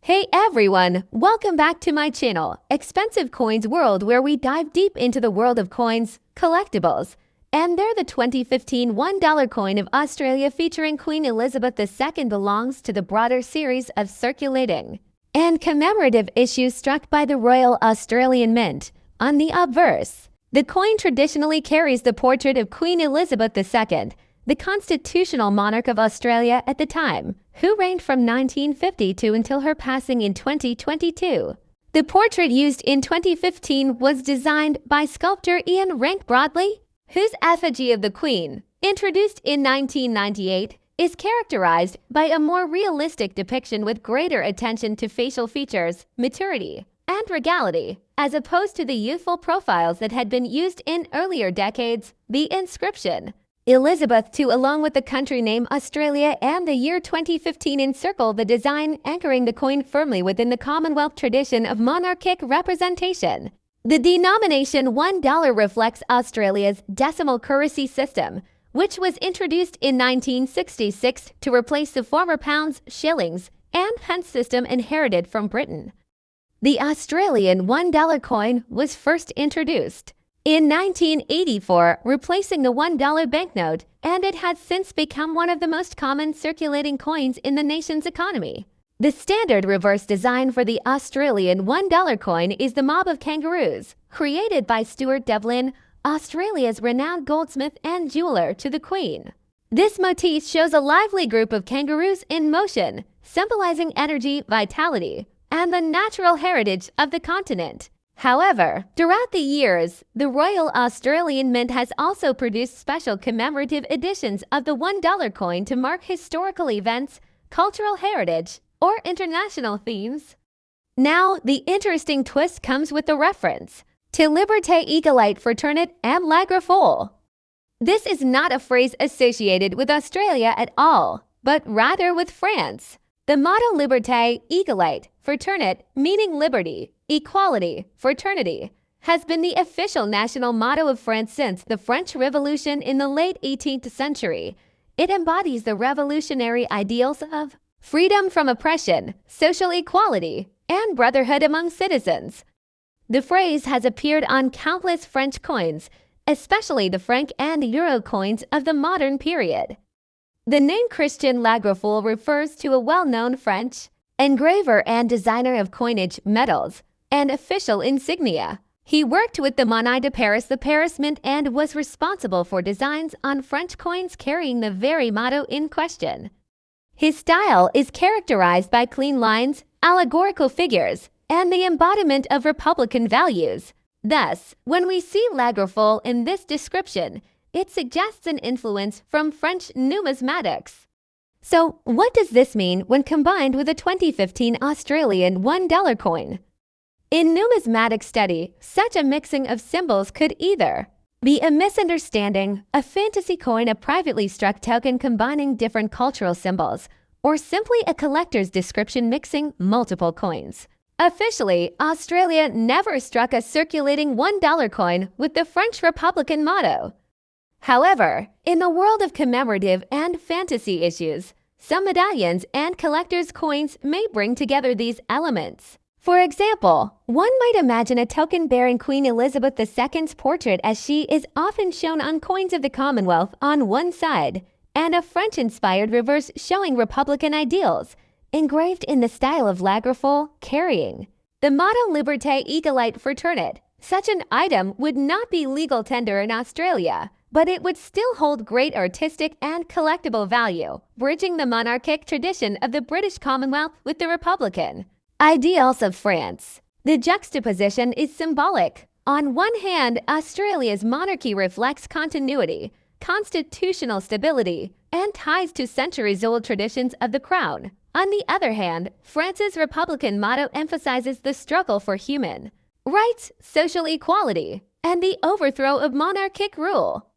Hey everyone, welcome back to my channel, Expensive Coins World, where we dive deep into the world of coins, collectibles, and they're the 2015 $1 coin of Australia featuring Queen Elizabeth II belongs to the broader series of circulating and commemorative issues struck by the Royal Australian Mint. On the obverse, the coin traditionally carries the portrait of Queen Elizabeth II, the constitutional monarch of Australia at the time, who reigned from 1952 until her passing in 2022. The portrait used in 2015 was designed by sculptor Ian Rank Broadley, whose effigy of the Queen, introduced in 1998, is characterized by a more realistic depiction with greater attention to facial features, maturity, and regality, as opposed to the youthful profiles that had been used in earlier decades. The inscription, Elizabeth II, along with the country name Australia and the year 2015 encircle the design, anchoring the coin firmly within the Commonwealth tradition of monarchic representation. The denomination $1 reflects Australia's decimal currency system, which was introduced in 1966 to replace the former pounds, shillings, and pence system inherited from Britain. The Australian $1 coin was first introduced in 1984, replacing the $1 banknote, and it has since become one of the most common circulating coins in the nation's economy. The standard reverse design for the Australian $1 coin is the mob of kangaroos, created by Stuart Devlin, Australia's renowned goldsmith and jeweler to the Queen. This motif shows a lively group of kangaroos in motion, symbolizing energy, vitality, and the natural heritage of the continent. However, throughout the years, the Royal Australian Mint has also produced special commemorative editions of the $1 coin to mark historical events, cultural heritage, or international themes. Now, the interesting twist comes with the reference to Liberté Égalité Fraternité et l'Agrifolie. This is not a phrase associated with Australia at all, but rather with France. The motto Liberté Égalité Fraternité, meaning liberty, equality, fraternity, has been the official national motto of France since the French Revolution in the late 18th century. It embodies the revolutionary ideals of freedom from oppression, social equality, and brotherhood among citizens. The phrase has appeared on countless French coins, especially the franc and euro coins of the modern period. The name Christian Lagrafole refers to a well-known French engraver and designer of coinage, medals, and official insignia. He worked with the Monnaie de Paris, the Paris Mint, and was responsible for designs on French coins carrying the very motto in question. His style is characterized by clean lines, allegorical figures, and the embodiment of Republican values. Thus, when we see Lagrafole in this description, it suggests an influence from French numismatics. So, what does this mean when combined with a 2015 Australian $1 coin? In numismatic study, such a mixing of symbols could either be a misunderstanding, a fantasy coin, a privately struck token combining different cultural symbols, or simply a collector's description mixing multiple coins. Officially, Australia never struck a circulating $1 coin with the French Republican motto. However, in the world of commemorative and fantasy issues, some medallions and collector's coins may bring together these elements. For example, one might imagine a token bearing Queen Elizabeth II's portrait, as she is often shown on coins of the Commonwealth, on one side, and a French-inspired reverse showing Republican ideals, engraved in the style of Lagrafole, carrying the motto Liberté Égalité Fraternité. Such an item would not be legal tender in Australia, but it would still hold great artistic and collectible value, bridging the monarchic tradition of the British Commonwealth with the Republican ideals of France. The juxtaposition is symbolic. On one hand, Australia's monarchy reflects continuity, constitutional stability, and ties to centuries-old traditions of the crown. On the other hand, France's Republican motto emphasizes the struggle for human rights, social equality, and the overthrow of monarchic rule.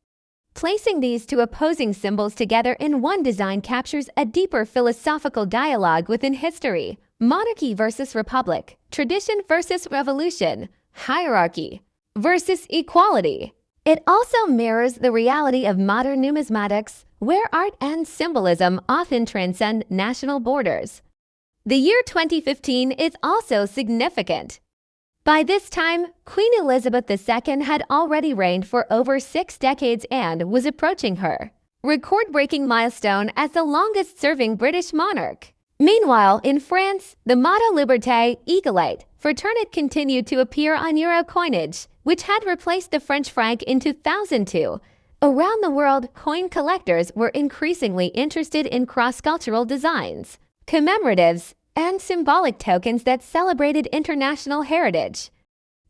Placing these two opposing symbols together in one design captures a deeper philosophical dialogue within history: monarchy versus republic, tradition versus revolution, hierarchy versus equality. It also mirrors the reality of modern numismatics, where art and symbolism often transcend national borders. The year 2015 is also significant. By this time, Queen Elizabeth II had already reigned for over 6 decades and was approaching her record-breaking milestone as the longest-serving British monarch. Meanwhile, in France, the motto Liberté, Égalité, Fraternité continued to appear on euro coinage, which had replaced the French franc in 2002. Around the world, coin collectors were increasingly interested in cross-cultural designs, commemoratives, and symbolic tokens that celebrated international heritage.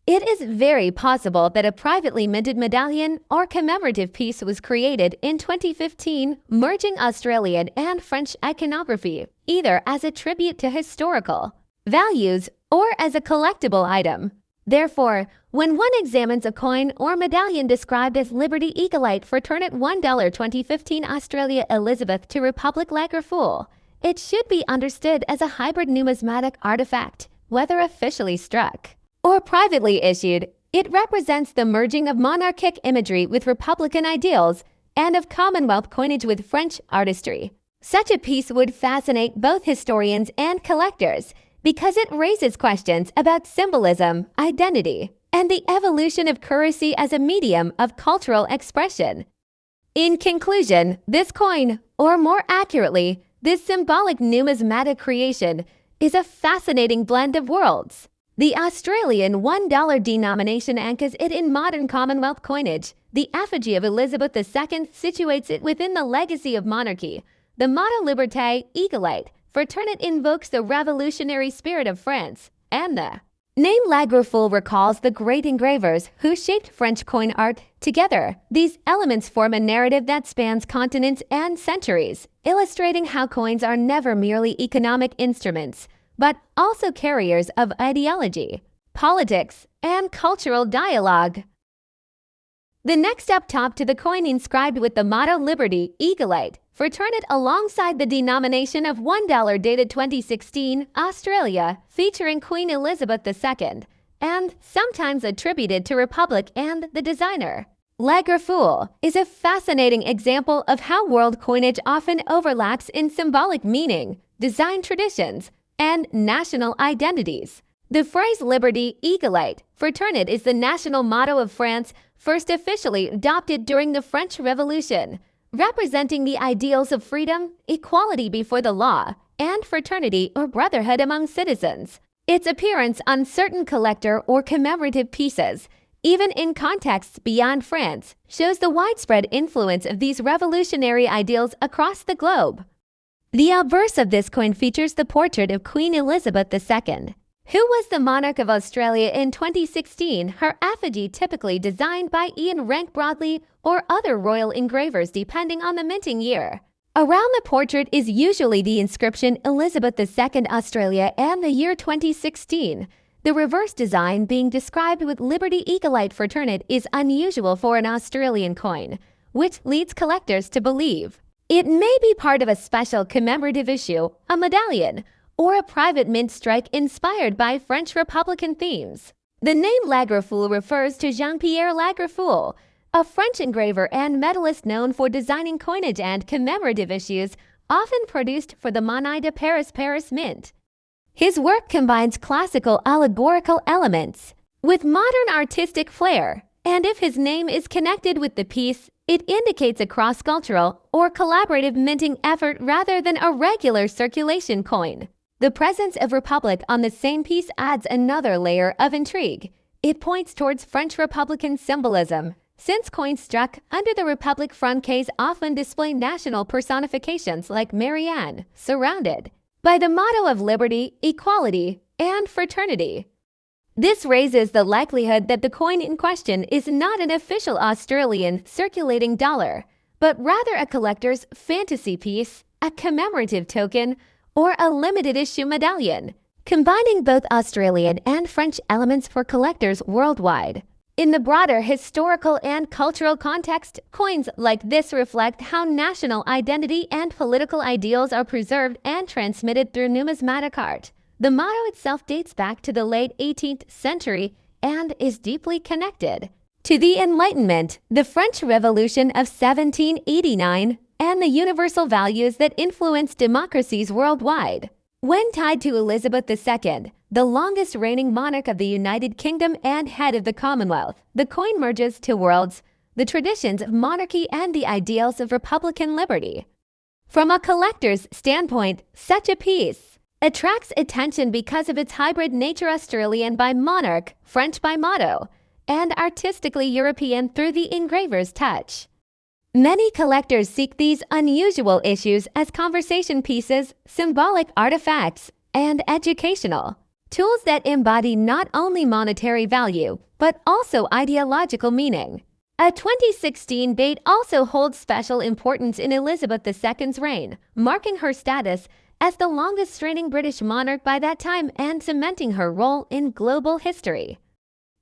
It is very possible that a privately minted medallion or commemorative piece was created in 2015, merging Australian and French iconography, either as a tribute to historical values or as a collectible item. Therefore, when one examines a coin or medallion described as Liberty Égalité Fraternité $1 2015 Australia Elizabeth to Republic Lagerfeuille, it should be understood as a hybrid numismatic artifact, whether officially struck or privately issued. It represents the merging of monarchic imagery with republican ideals and of Commonwealth coinage with French artistry. Such a piece would fascinate both historians and collectors because it raises questions about symbolism, identity, and the evolution of currency as a medium of cultural expression. In conclusion, this coin, or more accurately, this symbolic numismatic creation, is a fascinating blend of worlds. The Australian $1 denomination anchors it in modern Commonwealth coinage. The effigy of Elizabeth II situates it within the legacy of monarchy. The motto Liberté, Égalité, Fraternité invokes the revolutionary spirit of France, and the name Lagerfeuille recalls the great engravers who shaped French coin art. Together, these elements form a narrative that spans continents and centuries, illustrating how coins are never merely economic instruments, but also carriers of ideology, politics, and cultural dialogue. The next up top to the coin inscribed with the motto Liberty, Égalité, Fraternité alongside the denomination of $1 dated 2016, Australia, featuring Queen Elizabeth II, and sometimes attributed to Republic and the designer. Lagerfeuille is a fascinating example of how world coinage often overlaps in symbolic meaning, design traditions, and national identities. The phrase Liberty, Égalité, Fraternité is the national motto of France, first officially adopted during the French Revolution, representing the ideals of freedom, equality before the law, and fraternity or brotherhood among citizens. Its appearance on certain collector or commemorative pieces, even in contexts beyond France, shows the widespread influence of these revolutionary ideals across the globe. The obverse of this coin features the portrait of Queen Elizabeth II, who was the monarch of Australia in 2016, her effigy typically designed by Ian Rank Broadley or other royal engravers depending on the minting year. Around the portrait is usually the inscription Elizabeth II Australia and the year 2016. The reverse design being described with Liberty Égalité Fraternité is unusual for an Australian coin, which leads collectors to believe it may be part of a special commemorative issue, a medallion, or a private mint strike inspired by French Republican themes. The name Lagerfeuille refers to Jean-Pierre Lagerfeuille, a French engraver and medalist known for designing coinage and commemorative issues often produced for the Monnaie de Paris Mint. His work combines classical allegorical elements with modern artistic flair, and if his name is connected with the piece, it indicates a cross-cultural or collaborative minting effort rather than a regular circulation coin. The presence of Republic on the same piece adds another layer of intrigue. It points towards French Republican symbolism, since coins struck under the Republic front case often display national personifications like Marianne, surrounded by the motto of liberty, equality, and fraternity. This raises the likelihood that the coin in question is not an official Australian circulating dollar, but rather a collector's fantasy piece, a commemorative token, or a limited issue medallion, combining both Australian and French elements for collectors worldwide. In the broader historical and cultural context, coins like this reflect how national identity and political ideals are preserved and transmitted through numismatic art. The motto itself dates back to the late 18th century and is deeply connected to the Enlightenment, the French Revolution of 1789, and the universal values that influenced democracies worldwide. When tied to Elizabeth II, the longest reigning monarch of the United Kingdom and head of the Commonwealth, the coin merges two worlds, the traditions of monarchy and the ideals of Republican liberty. From a collector's standpoint, such a piece attracts attention because of its hybrid nature, Australian by monarch, French by motto, and artistically European through the engraver's touch. Many collectors seek these unusual issues as conversation pieces, symbolic artifacts, and educational tools that embody not only monetary value, but also ideological meaning. A 2016 bait also holds special importance in Elizabeth II's reign, marking her status as the longest-reigning British monarch by that time and cementing her role in global history.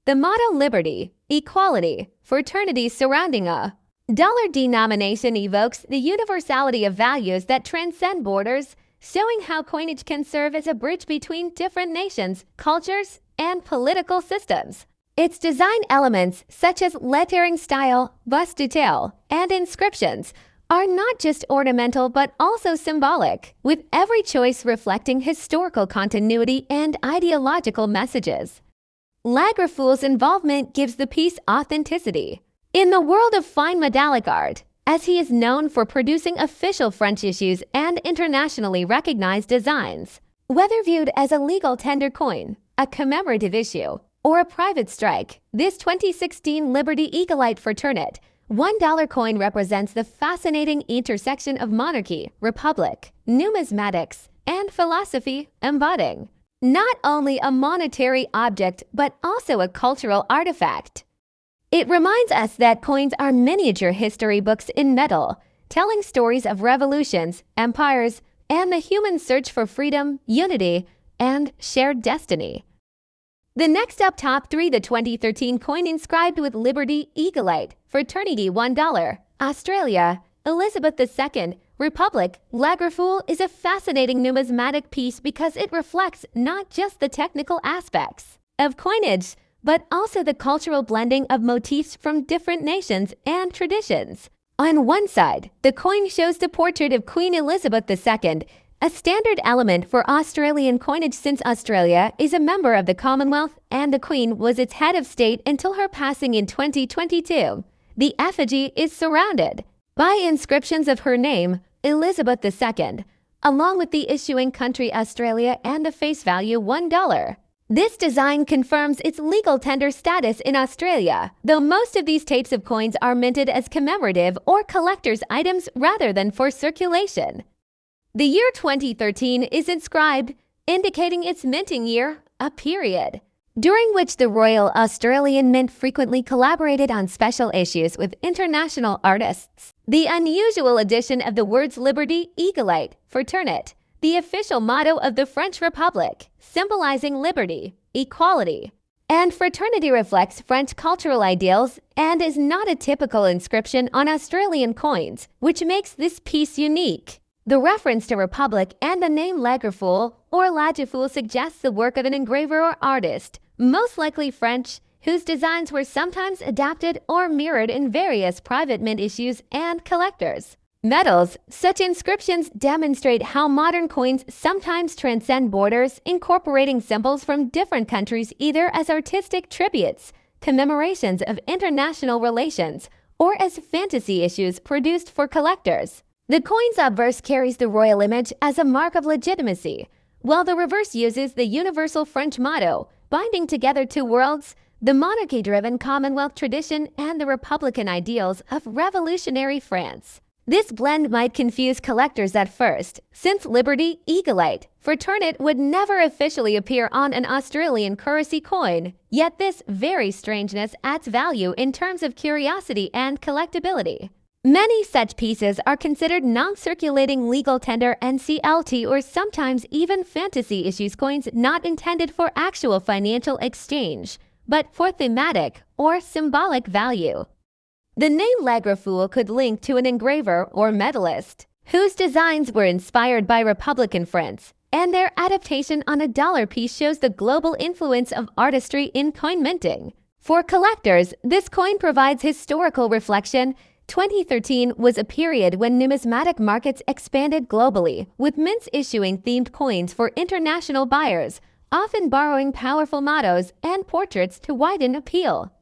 The motto liberty, equality, fraternity surrounding a dollar denomination evokes the universality of values that transcend borders, showing how coinage can serve as a bridge between different nations, cultures, and political systems. Its design elements, such as lettering style, bust detail, and inscriptions, are not just ornamental but also symbolic, with every choice reflecting historical continuity and ideological messages. Lagerfeuille's involvement gives the piece authenticity. In the world of fine metallic art, as he is known for producing official French issues and internationally recognized designs, whether viewed as a legal tender coin, a commemorative issue, or a private strike, this 2016 Liberty Eaglite Fraternit $1 coin represents the fascinating intersection of monarchy, republic, numismatics, and philosophy, embodying not only a monetary object but also a cultural artifact. It reminds us that coins are miniature history books in metal, telling stories of revolutions, empires, and the human search for freedom, unity, and shared destiny. The next up, top 3, the 2013 coin inscribed with Liberty Eaglite Fraternity $1, Australia, Elizabeth II, Republic. Lagerfeuille is a fascinating numismatic piece because it reflects not just the technical aspects of coinage, but also the cultural blending of motifs from different nations and traditions. On one side, the coin shows the portrait of Queen Elizabeth II, a standard element for Australian coinage since Australia is a member of the Commonwealth and the Queen was its head of state until her passing in 2022. The effigy is surrounded by inscriptions of her name, Elizabeth II, along with the issuing country Australia and the face value $1. This design confirms its legal tender status in Australia, though most of these types of coins are minted as commemorative or collector's items rather than for circulation. The year 2013 is inscribed, indicating its minting year, a period during which the Royal Australian Mint frequently collaborated on special issues with international artists. The unusual addition of the words Liberty Eaglite Fraternit, the official motto of the French Republic, symbolizing liberty, equality, and fraternity reflects French cultural ideals and is not a typical inscription on Australian coins, which makes this piece unique. The reference to Republic and the name Lagerfeuille or Lagerfeuille suggests the work of an engraver or artist, most likely French, whose designs were sometimes adapted or mirrored in various private mint issues and collectors. Metals, such inscriptions demonstrate how modern coins sometimes transcend borders, incorporating symbols from different countries either as artistic tributes, commemorations of international relations, or as fantasy issues produced for collectors. The coin's obverse carries the royal image as a mark of legitimacy, while the reverse uses the universal French motto, binding together two worlds, the monarchy-driven Commonwealth tradition and the republican ideals of revolutionary France. This blend might confuse collectors at first, since Liberty Eaglite Fraternit would never officially appear on an Australian currency coin, yet this very strangeness adds value in terms of curiosity and collectability. Many such pieces are considered non-circulating legal tender NCLT or sometimes even fantasy issues coins not intended for actual financial exchange, but for thematic or symbolic value. The name Lagerfeuille could link to an engraver or medalist, whose designs were inspired by Republican France, and their adaptation on a dollar piece shows the global influence of artistry in coin minting. For collectors, this coin provides historical reflection, 2013 was a period when numismatic markets expanded globally, with mints issuing themed coins for international buyers, often borrowing powerful mottos and portraits to widen appeal.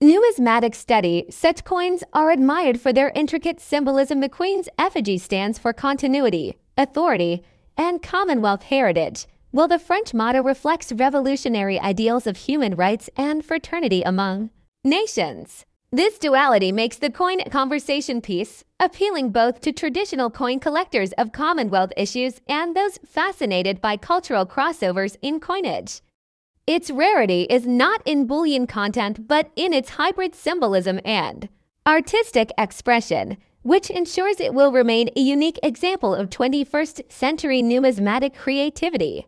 Numismatic study, such coins are admired for their intricate symbolism. The Queen's effigy stands for continuity, authority, and Commonwealth heritage, while the French motto reflects revolutionary ideals of human rights and fraternity among nations. This duality makes the coin conversation piece appealing both to traditional coin collectors of Commonwealth issues and those fascinated by cultural crossovers in coinage. Its rarity is not in bullion content but in its hybrid symbolism and artistic expression, which ensures it will remain a unique example of 21st century numismatic creativity.